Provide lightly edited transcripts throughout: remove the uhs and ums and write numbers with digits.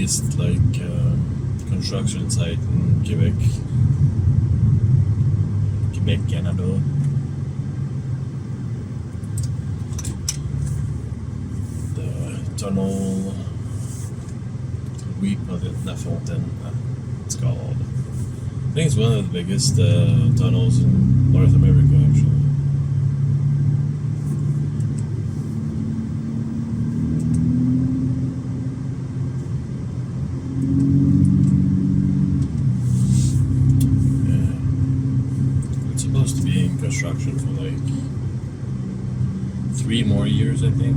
biggest like construction site in Quebec, Canada. The tunnel, Louis-Hippolyte, Lafontaine, it's called. I think it's one of the biggest tunnels in North America, actually. To be in construction for like 3 more years, I think,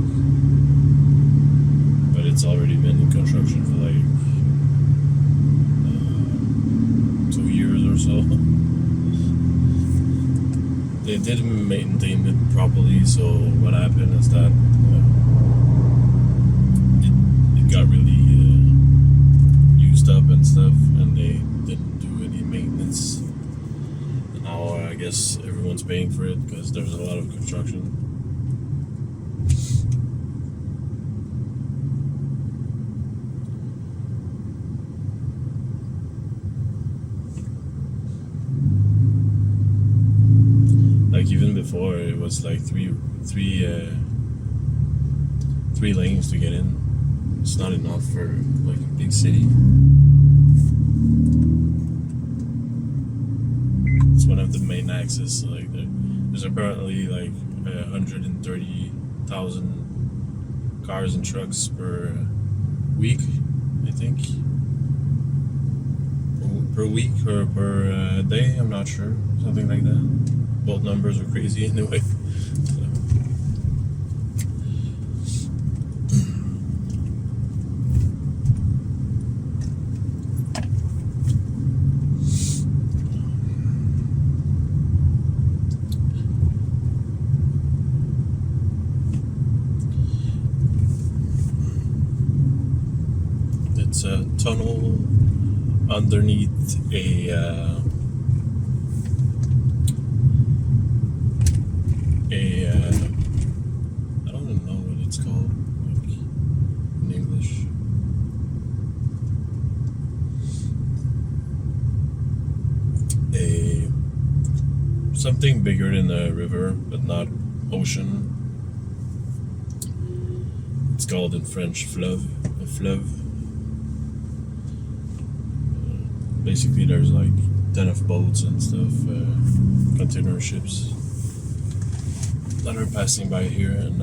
but it's already been in construction for like 2 years or so. They didn't maintain it properly, so what happened is that it got really used up and stuff, and they didn't do any maintenance. Now I guess everyone's paying for it because there's a lot of construction. Like even before, it was like three lanes to get in. It's not enough for like a big city. One of the main axes. Like there's apparently like 130,000 cars and trucks per week, I think, per week or per day. I'm not sure, something like that. Both numbers are crazy anyway. It's a tunnel underneath a I don't even know what it's called, like, in English. Something bigger than a river, but not ocean. It's called in French fleuve, a fleuve. Basically, there's like 10 of boats and stuff, container ships that are passing by here, and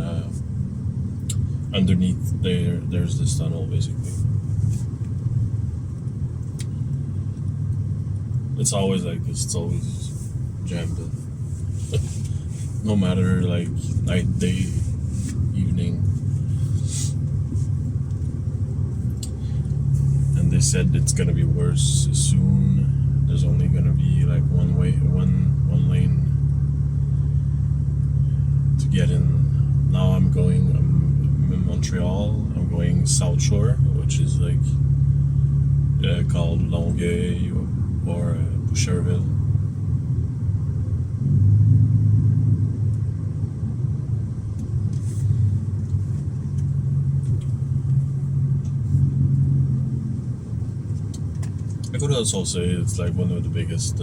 underneath there's this tunnel, basically. It's always like this. It's always jammed in. No matter like night, day, evening. They said it's gonna be worse soon. There's only gonna be like one lane to get in. Now I'm in Montreal. I'm going South Shore, which is like called Longueuil or Boucherville. I could also say it's like one of the biggest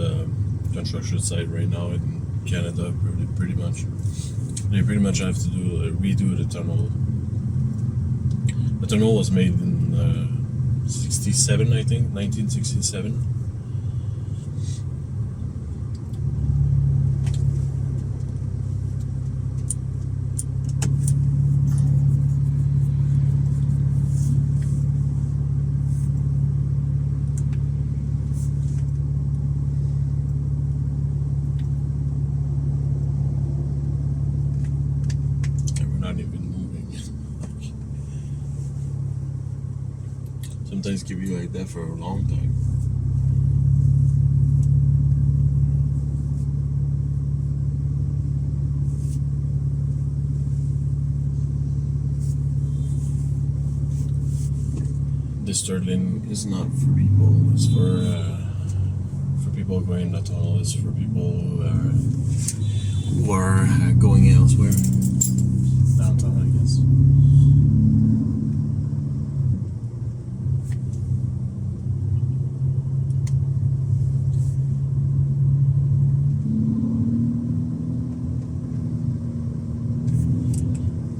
construction sites right now in Canada, pretty much. They pretty much have to redo the tunnel. The tunnel was made in 67, I think, 1967. Sometimes it can be like that for a long time. This third lane is not for people. It's for people going in the tunnel. It's for people who are going elsewhere. Downtown, I guess.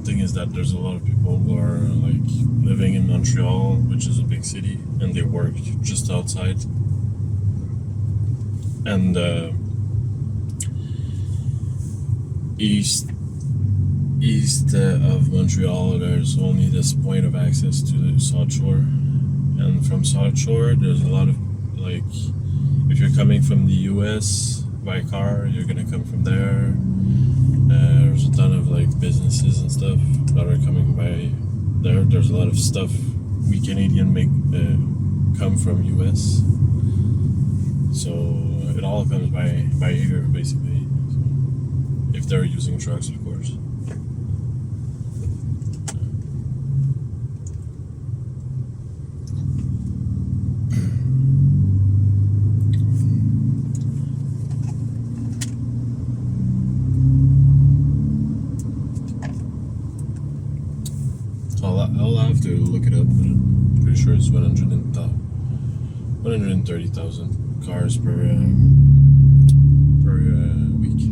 thing is that there's a lot of people who are like living in Montreal, which is a big city, and they work just outside. And east of Montreal, there's only this point of access to the South Shore, and from South Shore, there's a lot of like, if you're coming from the U.S. by car, you're gonna come from there. There's a ton of like businesses and stuff that are coming by there. There's a lot of stuff we Canadian make come from US. So it all comes by air basically. So, if they're using trucks, of course. I'll have to look it up, but I'm pretty sure it's 130,000 cars per week.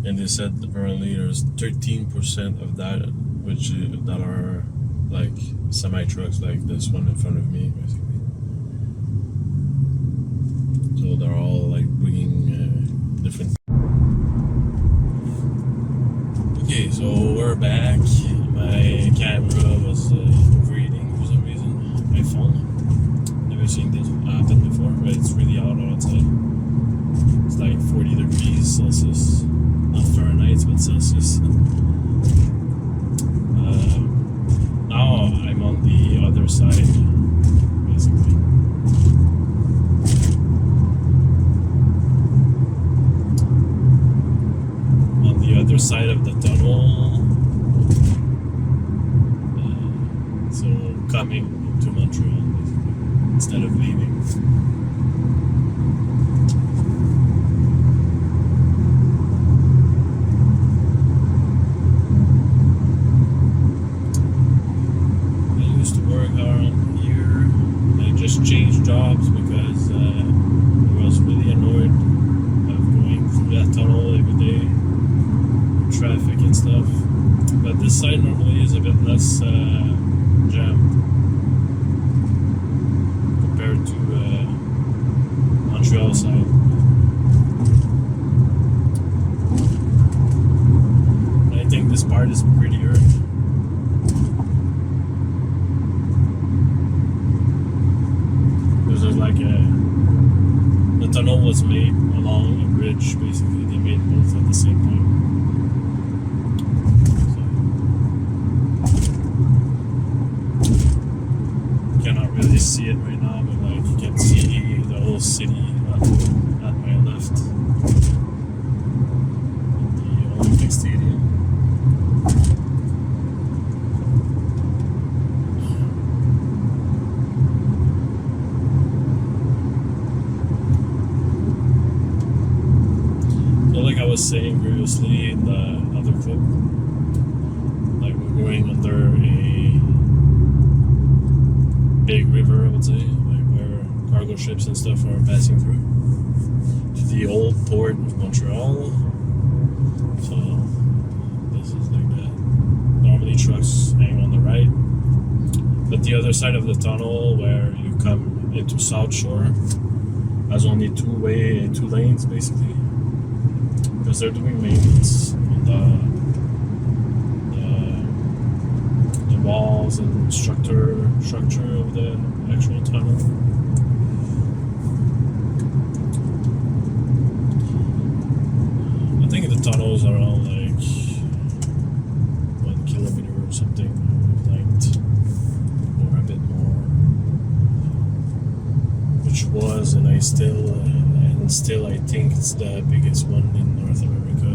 And they said apparently there's 13% of that that are like semi trucks, like this one in front of me, basically. So they're all like bringing different. Okay, so we're back. My camera was overheating for some reason. My phone. Never seen this happen before, but it's really hot outside. It's like 40 degrees Celsius. Not Fahrenheit, but Celsius. Now I'm on the other side, basically. Other side of the tunnel, so coming to Montreal instead of leaving. I used to work around here. I just changed jobs because I was really annoyed of going through that tunnel every day. Traffic and stuff, but this side normally is a bit less jammed compared to Montreal side. I think this part is prettier. There's like the tunnel was made along a bridge, basically. They made both at the same time. See it right now, but like you can see the whole city at my left, the Olympic Stadium. So like I was saying previously in the other clip, like we're going under a big river, I would say, like where cargo ships and stuff are passing through to the old port of Montreal. So this is like that. Normally trucks hang on the right, but the other side of the tunnel where you come into South Shore has only two lanes basically, because they're doing maintenance on the walls and structure of the actual tunnel. I think the tunnels are all like 1 kilometer or something length, or a bit more, which was and still I think it's the biggest one in North America,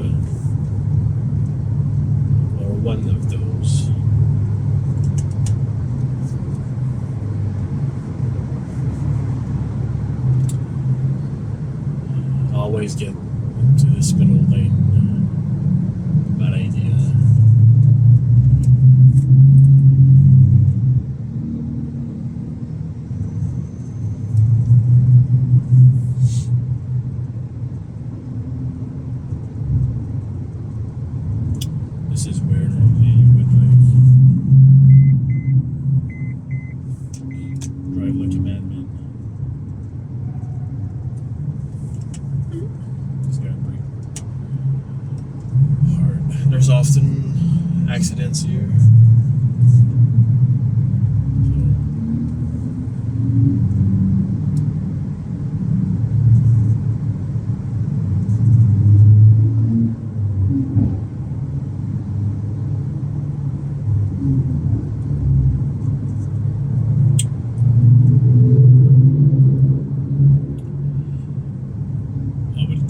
or one of those. Always get into this middle lane. Bad idea. accidents here.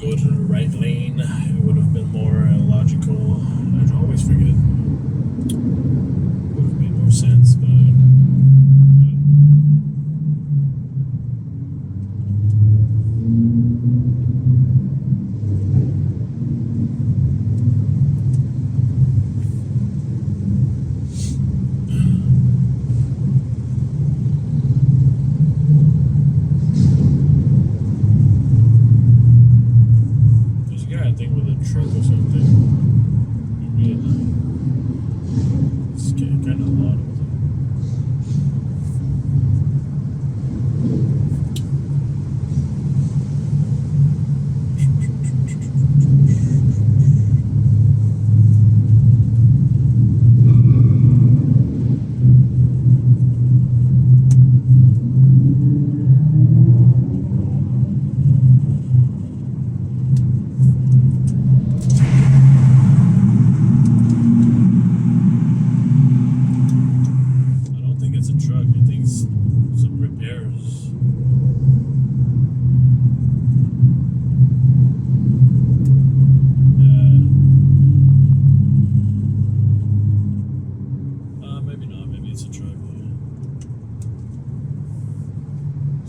Go to the right lane, it would have been more logical. I always forget. It would have made more sense, but yeah. I think with a truck or something. It's kind of a lot of them.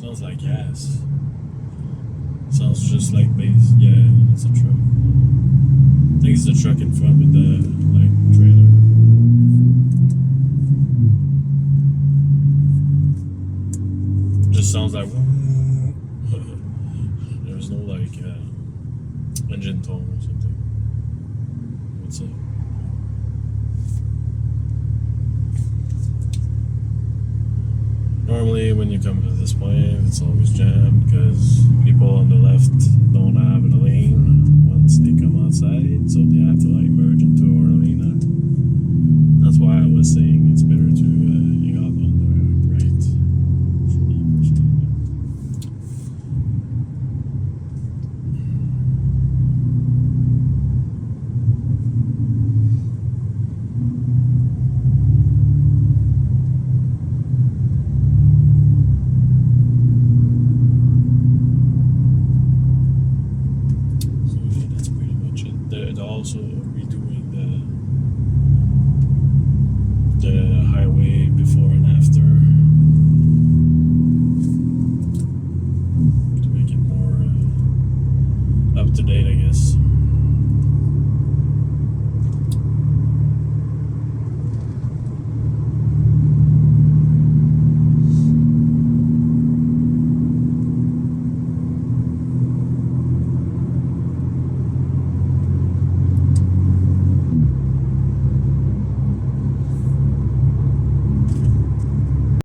Sounds like gas. Sounds just like base. Yeah, it's a truck. I think it's the truck in front with the like trailer. Just sounds like. There's no like engine tone or something. What's up? Normally when you come to this point, it's always jammed because people on the left don't have a lane once they come outside, so they have to like merge into our lane. That's why I was saying it's better to hang out on the right. Also redoing the highway before and after to make it more up to date, I guess.